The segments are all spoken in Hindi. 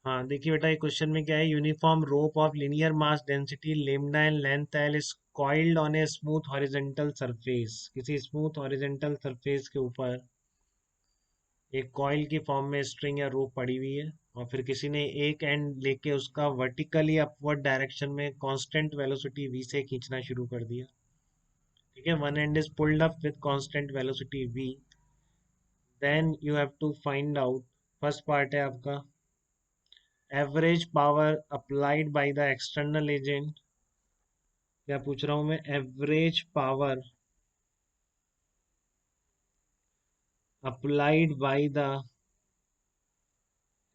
हाँ देखिए बेटा, ये क्वेश्चन में क्या है, uniform rope of linear mass density lambda and length L is coiled on a smooth horizontal surface. किसी स्मूथ हॉरिजॉन्टल सरफेस के ऊपर एक कॉइल की फॉर्म में स्ट्रिंग या रोप पड़ी हुई है, और फिर किसी ने एक एंड लेके उसका वर्टिकली अपवर्ड डायरेक्शन में कांस्टेंट वेलोसिटी v से खींचना शुरू कर दिया। ठीक है, one end is pulled up with constant velocity v। Then you have to find out, first part है आपका, average power applied by the external agent. क्या पूछ रहा हूं मैं, average power applied by the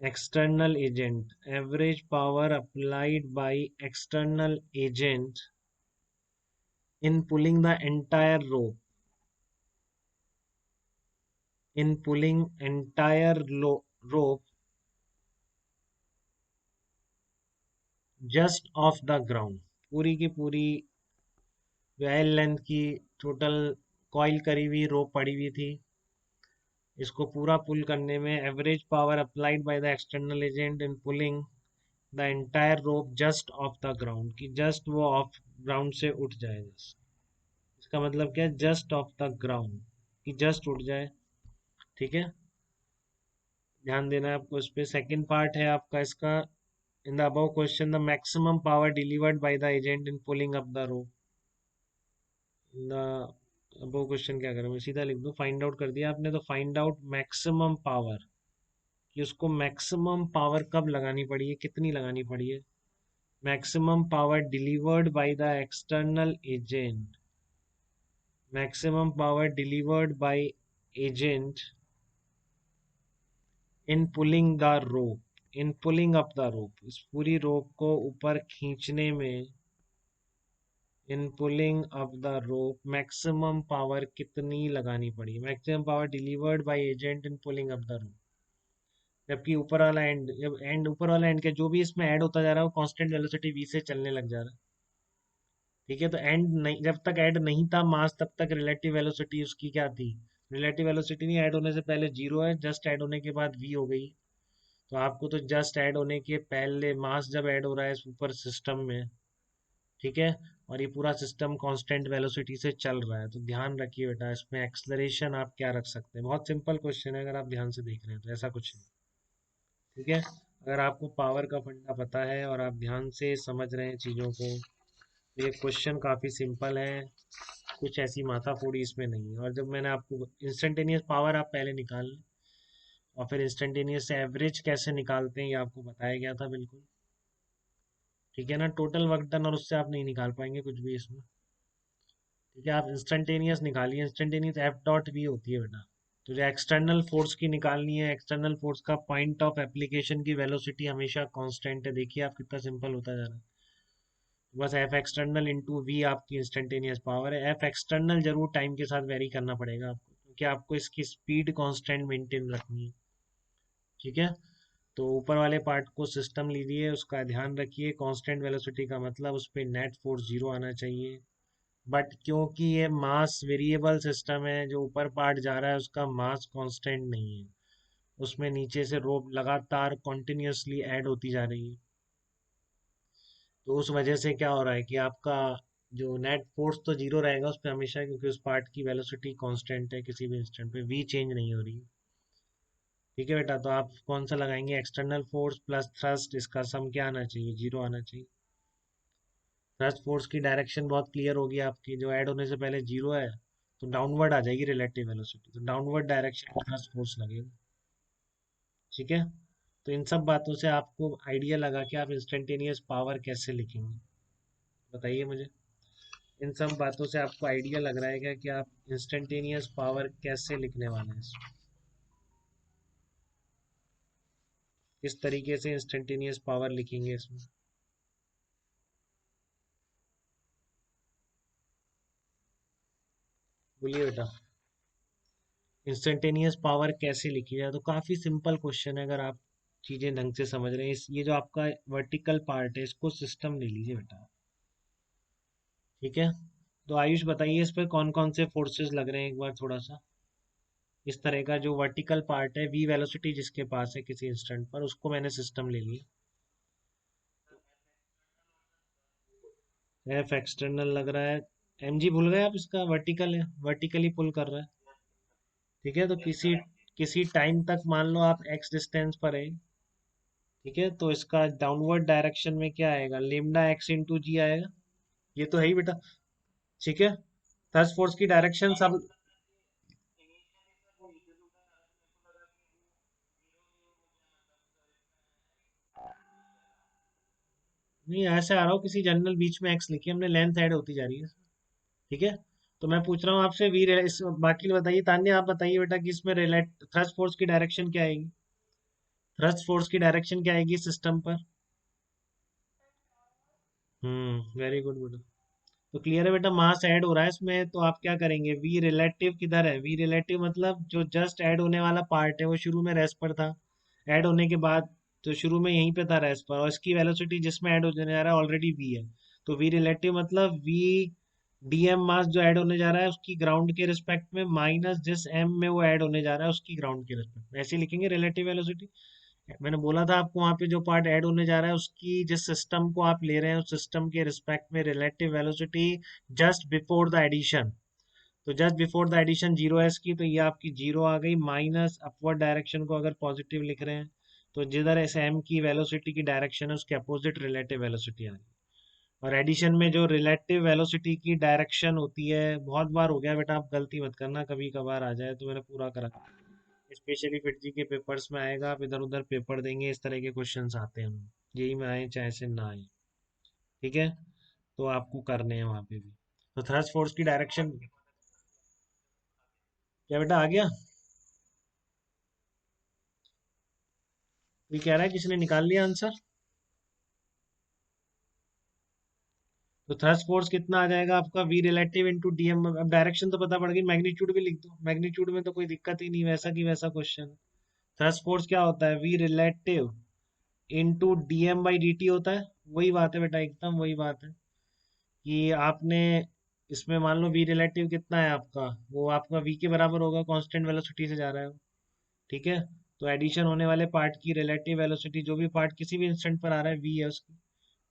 external agent, average power applied by external agent in pulling the entire rope, in pulling entire rope just off the ground। पूरी की पूरी वायर लेंथ की टोटल कॉइल करी हुई रोप पड़ी हुई थी, इसको पूरा पुल करने में average power applied by the external agent in pulling the entire rope just of the ground, कि जस्ट वो ऑफ ग्राउंड से उठ जाए। इसका मतलब क्या है, जस्ट ऑफ द ग्राउंड, कि जस्ट उठ जाए। ठीक है, ध्यान देना है आपको इस पे। सेकंड पार्ट है आपका इसका, in the above question the maximum power delivered by the agent in pulling up the rope. In the above question क्या करें, मैं सीधा लिख दूं, फाइंड आउट कर दिया आपने, तो फाइंड आउट मैक्सिमम पावर, कि उसको मैक्सिमम पावर कब लगानी पड़ी है, कितनी लगानी पड़ी है। Maximum power delivered by the external agent, maximum power delivered by agent in pulling the rope, in pulling up the rope, इस पूरी रोप को ऊपर खींचने में, in pulling up the rope maximum power कितनी लगानी पड़ी, maximum power delivered by agent in pulling up the rope. जबकि ऊपर वाला एंड, जब एंड ऊपर वाला एंड के जो भी इसमें ऐड होता जा रहा है वो कांस्टेंट वेलोसिटी v से चलने लग जा रहा है। ठीक है, तो एंड नहीं, जब तक ऐड नहीं था मास तब तक रिलेटिव वेलोसिटी उसकी क्या थी, रिलेटिव वेलोसिटी नहीं, ऐड होने से पहले जीरो है, जस्ट ऐड होने के बाद v हो गई। तो आपको तो जस्ट ऐड होने के पहले मास जब ऐड हो रहा है ऊपर सिस्टम में, ठीक है, और ये पूरा सिस्टम कांस्टेंट वेलोसिटी से चल रहा है, तो ध्यान रखिए बेटा, इसमें एक्सलरेशन आप क्या रख सकते हैं। बहुत सिंपल क्वेश्चन है, अगर आप ध्यान से देख रहे हैं तो ऐसा कुछ नहीं। ठीक है, अगर आपको पावर का फंडा पता है और आप ध्यान से समझ रहे हैं चीज़ों को, तो ये क्वेश्चन काफ़ी सिंपल है, कुछ ऐसी माथाफोड़ी इसमें नहीं है। और जब मैंने आपको इंस्टेंटेनियस पावर आप पहले निकाल लें, और फिर इंस्टेंटेनियस से एवरेज कैसे निकालते हैं ये आपको बताया गया था बिल्कुल। ठीक है ना, टोटल वर्क डन, और उससे आप नहीं निकाल पाएंगे कुछ भी इसमें। ठीक है, आप इंस्टेंटेनियस निकालिए, इंस्टेंटेनियस एफ डॉट भी होती है बेटा। तो जो एक्सटर्नल फोर्स की निकालनी है, एक्सटर्नल फोर्स का पॉइंट ऑफ एप्लीकेशन की वेलोसिटी हमेशा कांस्टेंट है। देखिए आप कितना सिंपल होता जा रहा है। तो बस एफ एक्सटर्नल इंटू वी आपकी इंस्टेंटेनियस पावर है। एफ एक्सटर्नल जरूर टाइम के साथ वेरी करना पड़ेगा आपको, क्योंकि आपको इसकी स्पीड कांस्टेंट मेंटेन रखनी है। ठीक है, तो ऊपर वाले पार्ट को सिस्टम लीजिए, उसका ध्यान रखिए, कांस्टेंट वेलोसिटी का मतलब उस पर नेट फोर्स जीरो आना चाहिए। बट क्योंकि ये मास वेरिएबल सिस्टम है, जो ऊपर पार्ट जा रहा है उसका मास कांस्टेंट नहीं है, उसमें नीचे से रोप लगातार कॉन्टिन्यूसली ऐड होती जा रही है। तो उस वजह से क्या हो रहा है कि आपका जो नेट फोर्स तो जीरो रहेगा उस पर हमेशा, क्योंकि उस पार्ट की वेलोसिटी कांस्टेंट है, किसी भी इंस्टेंट पे वी चेंज नहीं हो रही है। ठीक है बेटा, तो आप कौन सा लगाएंगे, एक्सटर्नल फोर्स प्लस थ्रस्ट, इसका सम क्या आना चाहिए, जीरो आना चाहिए। थ्रस्ट फोर्स की डायरेक्शन बहुत क्लियर होगी आपकी, जो ऐड होने से पहले जीरो है, तो डाउनवर्ड आ जाएगी रिलेटिव वेलोसिटी, तो डाउनवर्ड डायरेक्शन में थ्रस्ट फोर्स लगेगा। ठीक है, तो इन सब बातों से आपको आइडिया लगा कि आप इंस्टेंटेनियस पावर कैसे लिखेंगे, बताइए मुझे। इन सब बातों से आपको आइडिया लग रहा है क्या कि आप इंस्टेंटेनियस पावर कैसे लिखने वाले हैं इसमें? किस तरीके से इंस्टेंटेनियस पावर लिखेंगे इसमें? बोलिए बेटा, इंस्टेंटेनियस पावर कैसे लिखी जाए, तो काफ़ी सिंपल क्वेश्चन है, अगर आप चीज़ें ढंग से समझ रहे हैं। इस ये जो आपका वर्टिकल पार्ट है इसको सिस्टम ले लीजिए बेटा। ठीक है, तो आयुष बताइए इस पर कौन कौन से फोर्सेस लग रहे हैं एक बार थोड़ा सा। इस तरह का जो वर्टिकल पार्ट है, वी वेलोसिटी जिसके पास है किसी इंस्टेंट पर, उसको मैंने सिस्टम ले लिया। एफ एक्सटर्नल लग रहा है, एम जी भूल गए आप, इसका वर्टिकल है, वर्टिकली पुल कर रहा है। ठीक है, तो किसी किसी टाइम तक मान लो आप एक्स डिस्टेंस पर है। ठीक है, तो इसका डाउनवर्ड डायरेक्शन में क्या आएगा, लेमडा एक्स इंटू जी आएगा। ये तो है ही बेटा। ठीक है, थर्स्ट फोर्स की डायरेक्शन सब। नहीं, ऐसे आ रहा हूँ किसी जनरल बीच में एक्स लिखी हमने, लेंथ ऐड होती जा रही है। ठीक है, तो मैं पूछ रहा हूँ आपसे बाकी बताइए, तान्या आप बताइए बेटा कि इसमें रिलेट थ्रस्ट फोर्स की डायरेक्शन क्या आएगी, थ्रस्ट फोर्स की डायरेक्शन क्या आएगी सिस्टम पर। वेरी गुड बेटा। तो क्लियर है बेटा, मास ऐड हो रहा है इसमें, तो आप क्या करेंगे, वी रिलेटिव किधर है, वी रिलेटिव मतलब जो जस्ट ऐड होने वाला पार्ट है वो शुरू में रेस्ट पर था, ऐड होने के बाद तो शुरू में यहीं पे था रेस्ट पर, और इसकी वेलोसिटी जिसमें ऐड होने जा रहा है ऑलरेडी वी है। तो वी रिलेटिव मतलब वी डीएम मास जो ऐड होने जा रहा है उसकी ग्राउंड के रिस्पेक्ट में, माइनस जिस एम में वो ऐड होने जा रहा है उसकी ग्राउंड के रिस्पेक्ट में, ऐसे ही लिखेंगे रिलेटिव वेलोसिटी। मैंने बोला था आपको वहां पे जो पार्ट ऐड होने जा रहा है उसकी, जिस सिस्टम को आप ले रहे हैं उस सिस्टम के रिस्पेक्ट में relative velocity just before the addition. तो just before the addition zero है इसकी, तो ये आपकी जीरो आ गई, माइनस अपवर्ड डायरेक्शन को अगर पॉजिटिव लिख रहे हैं तो जिधर एस एम की वेलोसिटी की डायरेक्शन है उसके अपोजिट रिलेटिव वेलोसिटी आ गई। और एडिशन में जो रिलेटिव वेलोसिटी की डायरेक्शन होती है, बहुत बार हो गया बेटा, आप गलती मत करना, कभी कभार आ जाए तो मैंने पूरा करा, स्पेशली फिट जी के पेपर्स में आएगा, आप इधर उधर पेपर देंगे इस तरह के क्वेश्चंस आते हैं, यही में आए चाहे से ना आए। ठीक है, तो आपको करने हैं वहां पे भी। तो थ्रस्ट फोर्स की डायरेक्शन क्या बेटा आ गया, ये कह रहा है किसी ने निकाल लिया आंसर। तो थ्रस्ट फोर्स कितना आ जाएगा आपका, वी रिलेटिव इंटू डीएम, अब डायरेक्शन तो पता पड़ गई, मैग्नीट्यूड भी लिख दो, मैग्नीट्यूड में तो कोई दिक्कत ही नहीं, वैसा की वैसा क्वेश्चन। थ्रस्ट फोर्स क्या होता है, V relative into dm by d t होता है। वही बात है बेटा, एकदम वही बात है कि आपने इसमें मान लो वी रिलेटिव कितना है आपका, वो आपका वी के बराबर होगा, कांस्टेंट वेलोसिटी से जा रहा है वो। ठीक है, तो एडिशन होने वाले पार्ट की रिलेटिव वेलोसिटी, जो भी पार्ट किसी भी इंस्टेंट पर आ रहा है वी है उसकी,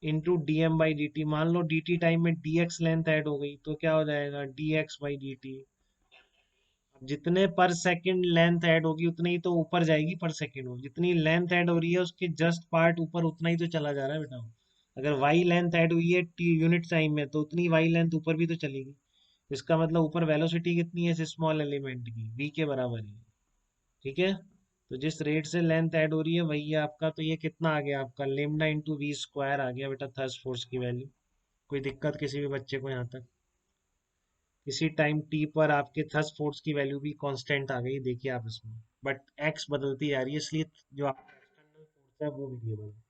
into d m by d t, मान लो डी टी टाइम में डी एक्स लेंथ ऐड हो गई तो क्या हो जाएगा, d x by d t. जितने पर सेकंड लेंथ ऐड होगी उतनी ही तो ऊपर जाएगी पर सेकंड, हो जितनी लेंथ ऐड हो रही है उसके जस्ट पार्ट ऊपर उतना ही तो चला जा रहा है बेटा। अगर वाई लेंथ ऐड हुई है टी यूनिट टाइम में तो उतनी वाई लेंथ ऊपर भी तो चलेगी। इसका मतलब ऊपर वेलोसिटी कितनी है इस स्मॉल एलिमेंट की, वी के बराबर है। ठीक है, तो जिस रेट से लेंथ ऐड हो रही है वही है आपका, तो ये कितना आ गया आपका, लेमडा इंटू वी स्क्वायर आ गया बेटा थर्स्ट फोर्स की वैल्यू। कोई दिक्कत किसी भी बच्चे को यहाँ तक, किसी टाइम टी पर आपके थर्स्ट फोर्स की वैल्यू भी कांस्टेंट आ गई, देखिए आप इसमें, बट एक्स बदलती जा रही है इसलिए जो आपका एक्सटर्नल फोर्स है वो वेरिएबल है।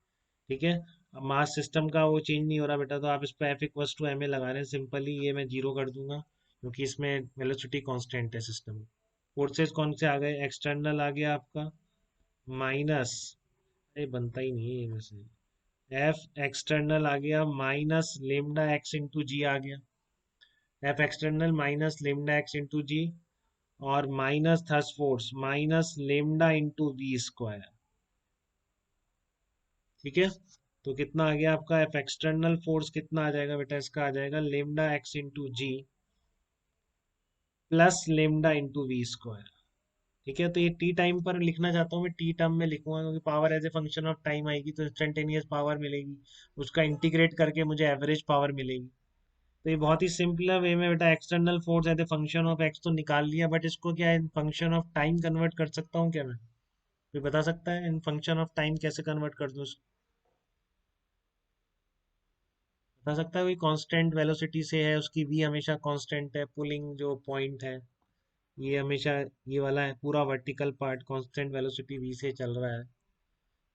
ठीक है, अब मास सिस्टम का वो चेंज नहीं हो रहा बेटा, तो आप इस पर F equals to m a लगा रहे हैं सिंपली, ये मैं जीरो कर दूंगा क्योंकि इसमें वेलोसिटी कांस्टेंट है सिस्टम में। फोर्सेस कौन से आ गए, एक्सटर्नल आ गया आपका माइनस, ये बनता ही नहीं है ये में से, एफ एक्सटर्नल आ गया minus lambda x into g आ गया, F external minus lambda x into g, और minus thrust force minus lambda into v square. ठीक है, तो कितना आ गया आपका एफ एक्सटर्नल फोर्स, कितना आ जाएगा बेटा, इसका आ जाएगा lambda x into g plus lambda into v square. ठीक है, तो ये टी टाइम पर लिखना चाहता हूँ मैं, टी टर्म में लिखूंगा क्योंकि power as a function of time आएगी तो इंस्टेंटेनियस पावर मिलेगी, उसका इंटीग्रेट करके मुझे एवरेज पावर मिलेगी। तो ये बहुत ही सिंपल वे में बेटा, external force as a function of x तो निकाल लिया, बट इसको क्या in function of time convert कर सकता हूँ क्या मैं, कोई बता सकता है इन फंक्शन ऑफ टाइम कैसे कन्वर्ट कर दूँ, बता सकता है कोई, कांस्टेंट वेलोसिटी से है उसकी वी हमेशा कांस्टेंट है, पुलिंग जो पॉइंट है ये हमेशा, ये वाला है पूरा vertical part constant velocity v से चल रहा है,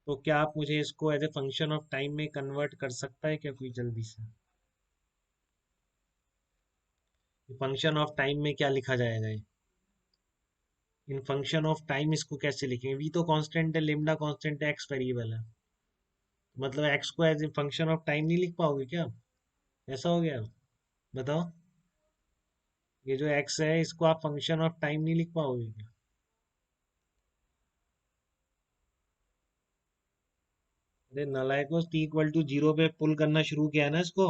तो क्या आप मुझे इसको as a function of time में कन्वर्ट कर सकता है क्या कोई जल्दी से, फंक्शन ऑफ टाइम में क्या लिखा जाएगा ये, इन फंक्शन ऑफ टाइम इसको कैसे लिखेंगे, वी तो कांस्टेंट है, लेमडा कांस्टेंट है, एक्स वेरिएबल है, मतलब एक्स को as a function of time नहीं लिख पाओगे क्या, ऐसा हो गया, बताओ, ये जो एक्स है इसको आप फंक्शन ऑफ टाइम नहीं लिख पाओगे क्या। अरे नालायकों, टी इक्वल टू जीरो पे पुल करना शुरू किया है ना इसको,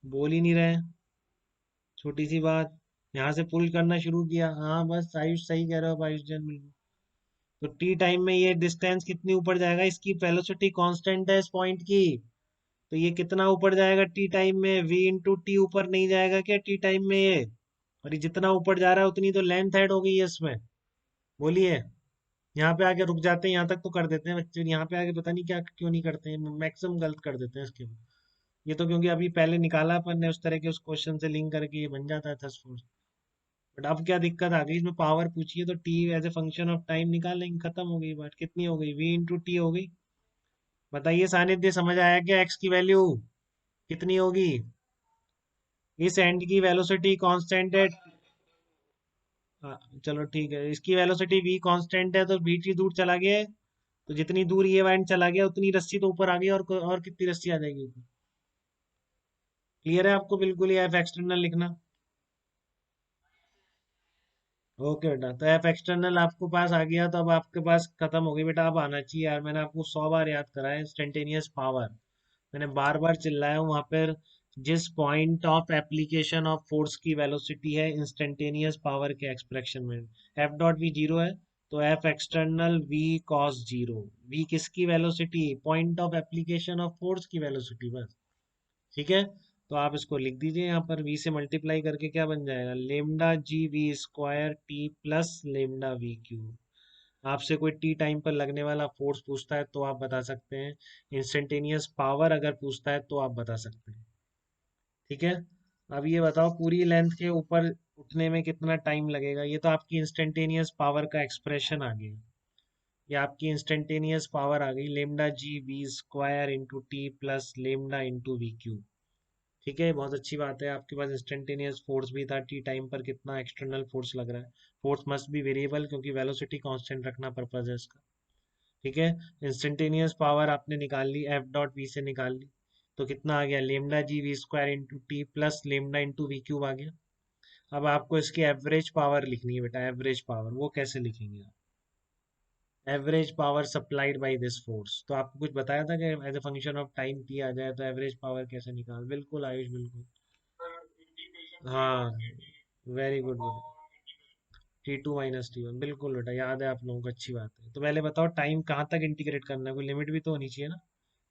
बोल ही नहीं रहे। छोटी सी बात, यहाँ से पुल करना शुरू किया। हाँ बस आयुष सही कह रहे हो आप, आयुष जैन बिल्कुल। तो टी टाइम में ये डिस्टेंस कितनी ऊपर जाएगा, इसकी वेलोसिटी कांस्टेंट है इस पॉइंट की, तो ये कितना ऊपर जाएगा टी टाइम में, v इंटू टी ऊपर नहीं जाएगा क्या टी टाइम में ये? और ये जितना ऊपर जा रहा है उतनी तो लेंथ ऐड हो गई है इसमें। बोलिए। यहाँ पे आके रुक जाते हैं, यहाँ तक तो कर देते हैं बच्चे, यहाँ पे आके पता नहीं क्या क्यों नहीं करते हैं, मैक्सिमम गलत कर देते हैं इसके में। ये तो क्योंकि अभी पहले निकाला अपन ने उस तरह के, उस क्वेश्चन से लिंक करके ये बन जाता है थस फोर्स। बट अब क्या दिक्कत आ गई इसमें, पावर पूछिए तो t as a function of time निकालेंगे, खत्म हो गई बात। कितनी हो गई, v इंटू टी हो गई। बताइए सानिध्य, समझ आया क्या एक्स की वैल्यू कितनी होगी? इस एंड की वेलोसिटी कांस्टेंट है। हाँ, चलो ठीक है, इसकी वेलोसिटी v कांस्टेंट है तो v t दूर चला गया है, तो जितनी दूर ये वाइंड चला गया उतनी रस्सी तो ऊपर आ गई, और कितनी रस्सी आ जाएगी ऊपर? क्लियर है आपको बिल्कुल, ये एफ एक्सटर्नल लिखना। ओके बेटा, तो एफ एक्सटर्नल आपको पास आ गया, तो अब आपके पास खत्म हो गई बेटा, अब आना चाहिए यार, मैंने आपको 100 बार याद कराया इंस्टेंटेनियस पावर, मैंने बार बार चिल्लाया हूँ वहां पर। जिस point of application of force की वेलोसिटी है इंस्टेंटेनियस पावर के एक्सप्रेशन में, एफ डॉट वी जीरो है, तो F external v cos zero. V किसकी velocity, point of application of force की वेलोसिटी, बस। ठीक है, तो आप इसको लिख दीजिए यहाँ पर, v से मल्टीप्लाई करके क्या बन जाएगा, lambda g v square t plus lambda v cube. आपसे कोई टी टाइम पर लगने वाला फोर्स पूछता है तो आप बता सकते हैं, इंस्टेंटेनियस पावर अगर पूछता है तो आप बता सकते हैं। ठीक है, अब ये बताओ पूरी लेंथ के ऊपर उठने में कितना टाइम लगेगा, ये तो आपकी इंस्टेंटेनियस पावर का एक्सप्रेशन आ गया। ये आपकी इंस्टेंटेनियस पावर आ गई, lambda g v square into t plus lambda into v cube. ठीक है, बहुत अच्छी बात है, आपके पास इंस्टेंटेनियस फोर्स भी था, टी टाइम पर कितना एक्सटर्नल फोर्स लग रहा है। फोर्स मस्ट बी वेरिएबल क्योंकि वेलोसिटी कांस्टेंट रखना पर्पज है इसका। ठीक है, इंस्टेंटेनियस पावर आपने निकाल ली, एफ डॉट वी से निकाल ली, तो कितना आ गया, lambda g v square into t plus lambda into v cube आ गया। अब आपको इसकी एवरेज पावर लिखनी है बेटा, एवरेज पावर वो कैसे लिखेंगे आप, average power supplied by this force, तो आपको कुछ बताया था कि as a function of time किया जाए तो एवरेज पावर कैसे निकाल, बिल्कुल आयुष बिल्कुल। हाँ, very good good, t two minus t one, बिल्कुल बेटा याद है आप लोगों को, अच्छी बात है। तो पहले बताओ टाइम कहाँ तक इंटीग्रेट करना है, कोई लिमिट भी तो होनी चाहिए ना।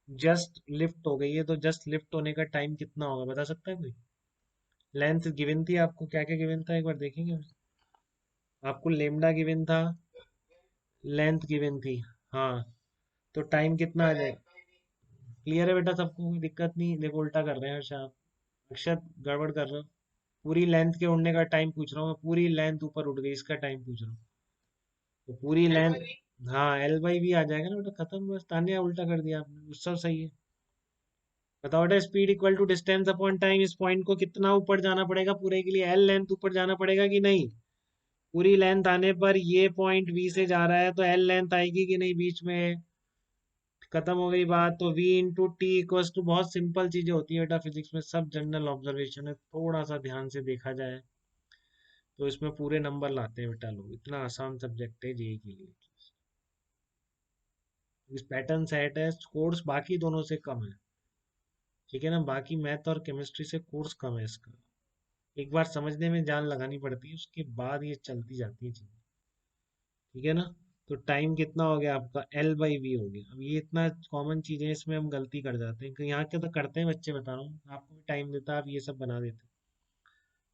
जस्ट लिफ्ट हो गई है तो जस्ट लिफ्ट होने का टाइम कितना होगा बता सकता है कोई? लेंथ गिवन थी आपको, क्या क्या गिवन था एक बार देखेंगे? आपको लेमडा गिवन था, लेंथ गिवन थी। हाँ, तो टाइम कितना आ जाएगा? क्लियर है बेटा सबको, कोई दिक्कत नहीं? देखो उल्टा कर रहे हैं हर्षा आप, अक्षर गड़बड़ कर रहे हो। पूरी लेंथ के उड़ने का टाइम पूछ रहा हूँ मैं, पूरी लेंथ ऊपर उड़ गई इसका टाइम पूछ रहा हूँ। तो पूरी लेंथ, हाँ एल बाई वी आ जाएगा ना बेटा, खत्म, बस तानिया उल्टा कर दिया आपने, सब सही है। बताओ बेटा, speed equal to distance upon time, इस पॉइंट को कितना ऊपर जाना पड़ेगा पूरे के लिए, एल लेंथ ऊपर जाना पड़ेगा कि नहीं? पूरी लेंथ आने पर ये पॉइंट वी से जा रहा है तो एल लेंथ आएगी कि नहीं बीच में? खत्म हो गई बात। तो v into t equals to, बहुत सिंपल चीजें होती है बेटा फिजिक्स में, सब जनरल ऑब्जर्वेशन है, थोड़ा सा ध्यान से देखा जाए तो इसमें पूरे नंबर लाते हैं बेटा लोग, इतना आसान सब्जेक्ट है जेई के लिए। इस पैटर्न सेट है, कोर्स बाकी दोनों से कम है। ठीक है ना, बाकी मैथ और केमिस्ट्री से कोर्स कम है इसका, एक बार समझने में जान लगानी पड़ती है, उसके बाद ये चलती जाती है चीजें। ठीक है ना, तो टाइम कितना हो गया आपका, एल बाई वी हो गया। अब ये इतना कॉमन चीज है, इसमें हम गलती कर जाते हैं कि यहाँ के तो करते हैं बच्चे, बता रहा हूँ आपको भी टाइम देता, आप ये सब बना देते,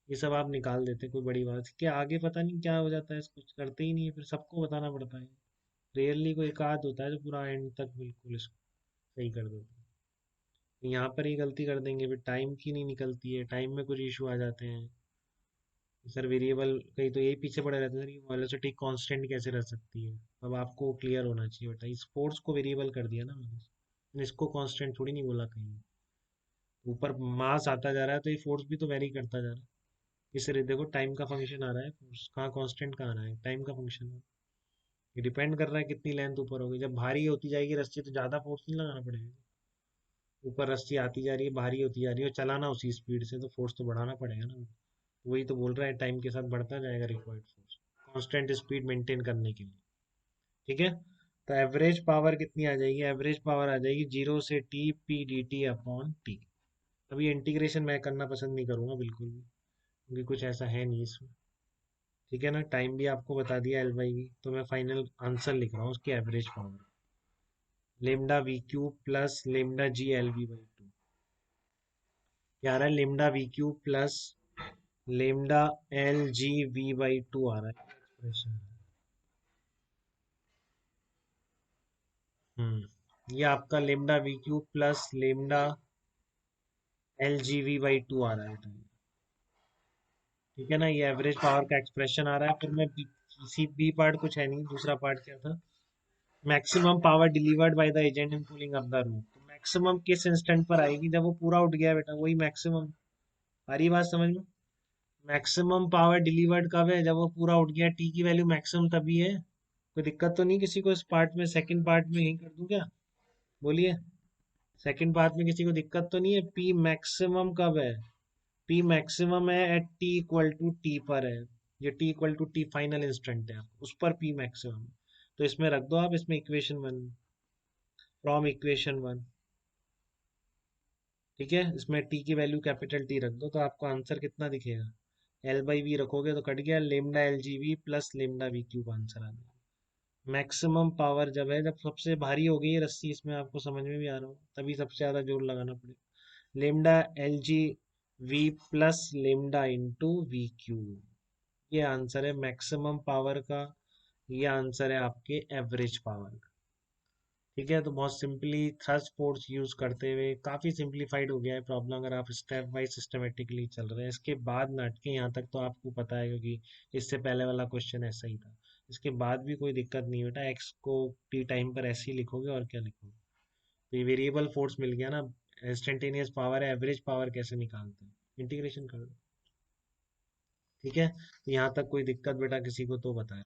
ये सब आप निकाल देते, कोई बड़ी बात क्या, आगे पता नहीं क्या हो जाता है, इसको करते ही नहीं है, फिर सबको बताना पड़ता है। रेयरली कोई एक आध होता है जो पूरा एंड तक बिल्कुल इसको सही कर देता है। तो यहाँ पर ही गलती कर देंगे, फिर टाइम की नहीं निकलती है, टाइम में कुछ इशू आ जाते हैं। सर वेरिएबल कहीं तो यही पीछे पड़े रहते हैं सर, ये वेलोसिटी कांस्टेंट कैसे रह सकती है? अब आपको क्लियर होना चाहिए बेटा, इस फोर्स को वेरिएबल कर दिया ना मैंने इसको कांस्टेंट थोड़ी नहीं बोला कहीं। ऊपर मास आता जा रहा है तो ये फोर्स भी तो वेरी करता जा रहा है। इसलिए देखो टाइम का फंक्शन आ रहा है, फोर्स कहाँ कांस्टेंट कहाँ आ रहा है, टाइम का फंक्शन है। ये डिपेंड कर रहा है कितनी लेंथ ऊपर होगी, जब भारी होती जाएगी रस्सी तो ज्यादा फोर्स नहीं लगाना पड़ेगा। ऊपर रस्सी आती जा रही है, भारी होती जा रही है, और चलाना उसी स्पीड से, तो फोर्स तो बढ़ाना पड़ेगा ना। वही तो बोल रहा है, टाइम के साथ बढ़ता जाएगा required force, constant speed maintain करने के लिए। ठीक है, तो एवरेज पावर कितनी आ जाएगी? एवरेज पावर आ जाएगी 0 से t p dt upon t। अभी इंटीग्रेशन मैं करना पसंद नहीं करूंगा बिल्कुल भी, क्योंकि कुछ ऐसा है नहीं इसमें। ठीक है ना, टाइम भी आपको बता दिया L/V, तो मैं फाइनल आंसर लिख रहा हूँ उसकी average power, lambda v cube plus lambda g LV/2। क्या आ रहा है? Lambda v cube plus lambda LGV/2 आ रहा है एक्सप्रेशन। ये आपका lambda v cube plus lambda LGV/2 आ रहा है। ठीक है ना, ये एवरेज पावर का एक्सप्रेशन आ रहा है। फिर मैं सी बी पार्ट कुछ है नहीं, दूसरा पार्ट क्या था? Maximum power delivered by the agent in pulling up the रूप। तो मैक्सिमम किस इंस्टेंट पर आएगी? जब वो पूरा उठ गया बेटा, वही मैक्सिमम। आ रही बात समझ में? मैक्सिमम पावर डिलीवर्ड कब है? जब वो पूरा उठ गया। टी की वैल्यू मैक्सिमम तभी है। कोई दिक्कत तो नहीं किसी को इस पार्ट में? सेकंड पार्ट में यही कर दूं क्या? बोलिए। सेकंड पार्ट में किसी को दिक्कत तो नहीं है? पी मैक्सिमम कब है? पी मैक्सिमम है at t equal to t पर है। ये t equal to t final instant है, उस पर पी मैक्सिमम। तो इसमें रख दो आप, इसमें इक्वेशन 1, फ्रॉम इक्वेशन 1। ठीक है, इसमें टी की वैल्यू कैपिटल टी रख दो, तो आपको आंसर कितना दिखेगा? L/V रखोगे तो कट गया, lambda LGV plus lambda v cube answer आ गया। मैक्सिमम पावर जब है, जब सबसे भारी हो गई है रस्सी, इसमें आपको समझ में भी आ रहा हो, तभी सबसे ज्यादा जोर लगाना पड़ेगा। Lambda LGV plus lambda into v cube, ये आंसर है मैक्सिमम पावर का। ये आंसर है आपके एवरेज पावर का। ठीक है, तो बहुत सिंपली थ्रस्ट फोर्स यूज करते हुए काफी सिंपलीफाइड हो गया है प्रॉब्लम, अगर आप स्टेप बाय सिस्टमेटिकली चल रहे हैं। इसके बाद नाटके यहाँ तक तो आपको पता है, क्योंकि इससे पहले वाला क्वेश्चन ऐसा ही था। इसके बाद भी कोई दिक्कत नहीं बेटा, एक्स को टी टाइम पर ऐसे ही लिखोगे और क्या लिखोगे। तो ये वेरिएबल फोर्स मिल गया ना, इंस्टेंटेनियस पावर है, एवरेज पावर कैसे निकालते हैं, इंटीग्रेशन कर दो। ठीक है, तो यहाँ तक कोई दिक्कत बेटा किसी को तो बताए।